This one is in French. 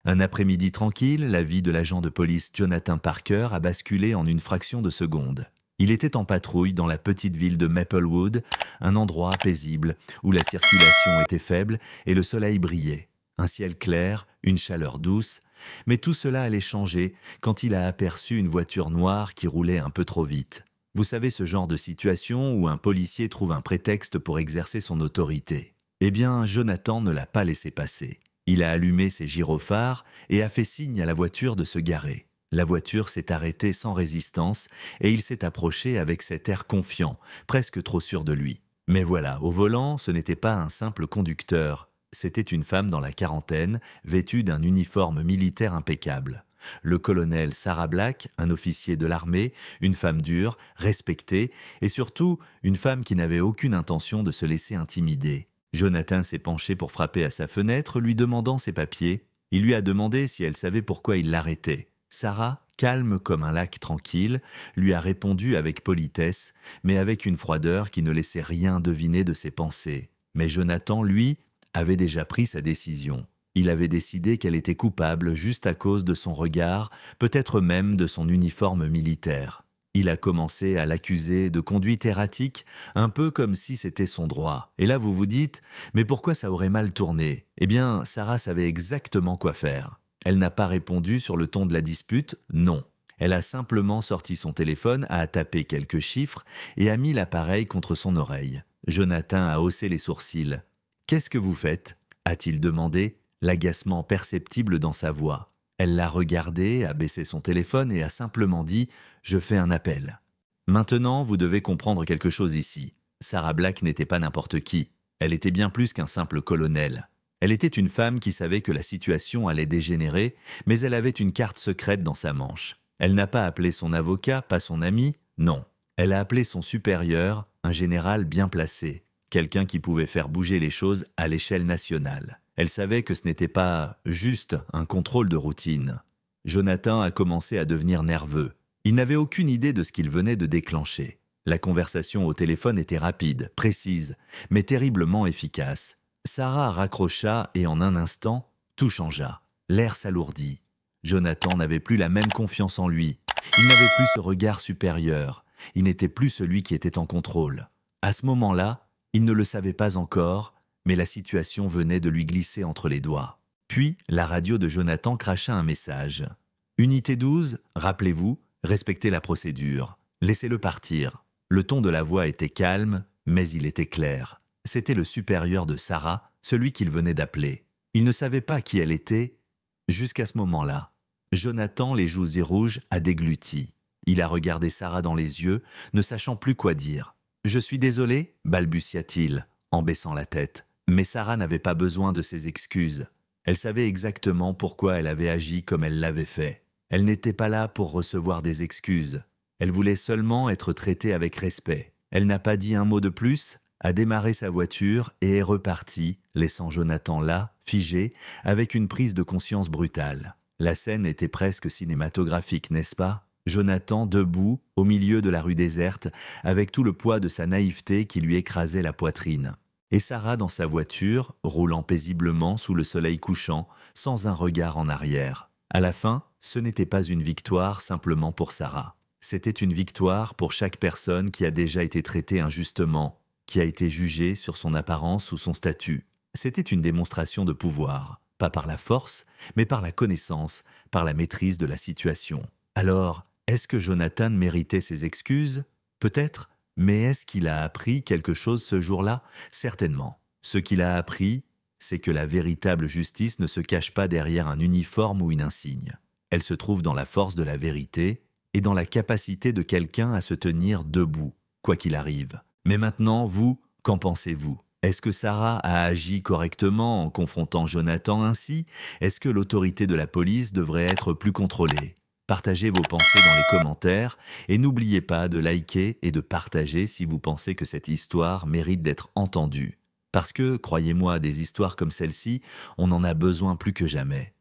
Un après-midi tranquille, la vie de l'agent de police Jonathan Parker a basculé en une fraction de seconde. Il était en patrouille dans la petite ville de Maplewood, un endroit paisible où la circulation était faible et le soleil brillait. Un ciel clair, une chaleur douce, mais tout cela allait changer quand il a aperçu une voiture noire qui roulait un peu trop vite. Vous savez, ce genre de situation où un policier trouve un prétexte pour exercer son autorité. Eh bien, Jonathan ne l'a pas laissé passer. Il a allumé ses gyrophares et a fait signe à la voiture de se garer. La voiture s'est arrêtée sans résistance et il s'est approché avec cet air confiant, presque trop sûr de lui. Mais voilà, au volant, ce n'était pas un simple conducteur. C'était une femme dans la quarantaine, vêtue d'un uniforme militaire impeccable. Le colonel Sarah Black, un officier de l'armée, une femme dure, respectée, et surtout une femme qui n'avait aucune intention de se laisser intimider. Jonathan s'est penché pour frapper à sa fenêtre, lui demandant ses papiers. Il lui a demandé si elle savait pourquoi il l'arrêtait. Sarah, calme comme un lac tranquille, lui a répondu avec politesse, mais avec une froideur qui ne laissait rien deviner de ses pensées. Mais Jonathan, lui, avait déjà pris sa décision. Il avait décidé qu'elle était coupable juste à cause de son regard, peut-être même de son uniforme militaire. Il a commencé à l'accuser de conduite erratique, un peu comme si c'était son droit. Et là vous vous dites, mais pourquoi ça aurait mal tourné? Eh bien, Sarah savait exactement quoi faire. Elle n'a pas répondu sur le ton de la dispute, non. Elle a simplement sorti son téléphone, a tapé quelques chiffres et a mis l'appareil contre son oreille. Jonathan a haussé les sourcils. « Qu'est-ce que vous faites ?» a-t-il demandé, l'agacement perceptible dans sa voix. Elle l'a regardé, a baissé son téléphone et a simplement dit « Je fais un appel ». Maintenant, vous devez comprendre quelque chose ici. Sarah Black n'était pas n'importe qui. Elle était bien plus qu'un simple colonel. Elle était une femme qui savait que la situation allait dégénérer, mais elle avait une carte secrète dans sa manche. Elle n'a pas appelé son avocat, pas son ami, non. Elle a appelé son supérieur, un général bien placé, quelqu'un qui pouvait faire bouger les choses à l'échelle nationale. Elle savait que ce n'était pas juste un contrôle de routine. Jonathan a commencé à devenir nerveux. Il n'avait aucune idée de ce qu'il venait de déclencher. La conversation au téléphone était rapide, précise, mais terriblement efficace. Sarah raccrocha et en un instant, tout changea. L'air s'alourdit. Jonathan n'avait plus la même confiance en lui. Il n'avait plus ce regard supérieur. Il n'était plus celui qui était en contrôle. À ce moment-là, il ne le savait pas encore, mais la situation venait de lui glisser entre les doigts. Puis, la radio de Jonathan cracha un message. « Unité 12, rappelez-vous, respectez la procédure. Laissez-le partir. » Le ton de la voix était calme, mais il était clair. C'était le supérieur de Sarah, celui qu'il venait d'appeler. Il ne savait pas qui elle était, jusqu'à ce moment-là. Jonathan, les joues rouges, a dégluti. Il a regardé Sarah dans les yeux, ne sachant plus quoi dire. « Je suis désolé » balbutia-t-il, en baissant la tête. Mais Sarah n'avait pas besoin de ses excuses. Elle savait exactement pourquoi elle avait agi comme elle l'avait fait. Elle n'était pas là pour recevoir des excuses. Elle voulait seulement être traitée avec respect. Elle n'a pas dit un mot de plus, a démarré sa voiture et est repartie, laissant Jonathan là, figé, avec une prise de conscience brutale. La scène était presque cinématographique, n'est-ce pas? Jonathan debout, au milieu de la rue déserte, avec tout le poids de sa naïveté qui lui écrasait la poitrine. Et Sarah dans sa voiture, roulant paisiblement sous le soleil couchant, sans un regard en arrière. À la fin, ce n'était pas une victoire simplement pour Sarah. C'était une victoire pour chaque personne qui a déjà été traitée injustement, qui a été jugée sur son apparence ou son statut. C'était une démonstration de pouvoir, pas par la force, mais par la connaissance, par la maîtrise de la situation. Alors, est-ce que Jonathan méritait ses excuses? Peut-être. Mais est-ce qu'il a appris quelque chose ce jour-là? Certainement. Ce qu'il a appris, c'est que la véritable justice ne se cache pas derrière un uniforme ou une insigne. Elle se trouve dans la force de la vérité et dans la capacité de quelqu'un à se tenir debout, quoi qu'il arrive. Mais maintenant, vous, qu'en pensez-vous? Est-ce que Sarah a agi correctement en confrontant Jonathan ainsi? Est-ce que l'autorité de la police devrait être plus contrôlée? Partagez vos pensées dans les commentaires et n'oubliez pas de liker et de partager si vous pensez que cette histoire mérite d'être entendue. Parce que, croyez-moi, des histoires comme celle-ci, on en a besoin plus que jamais.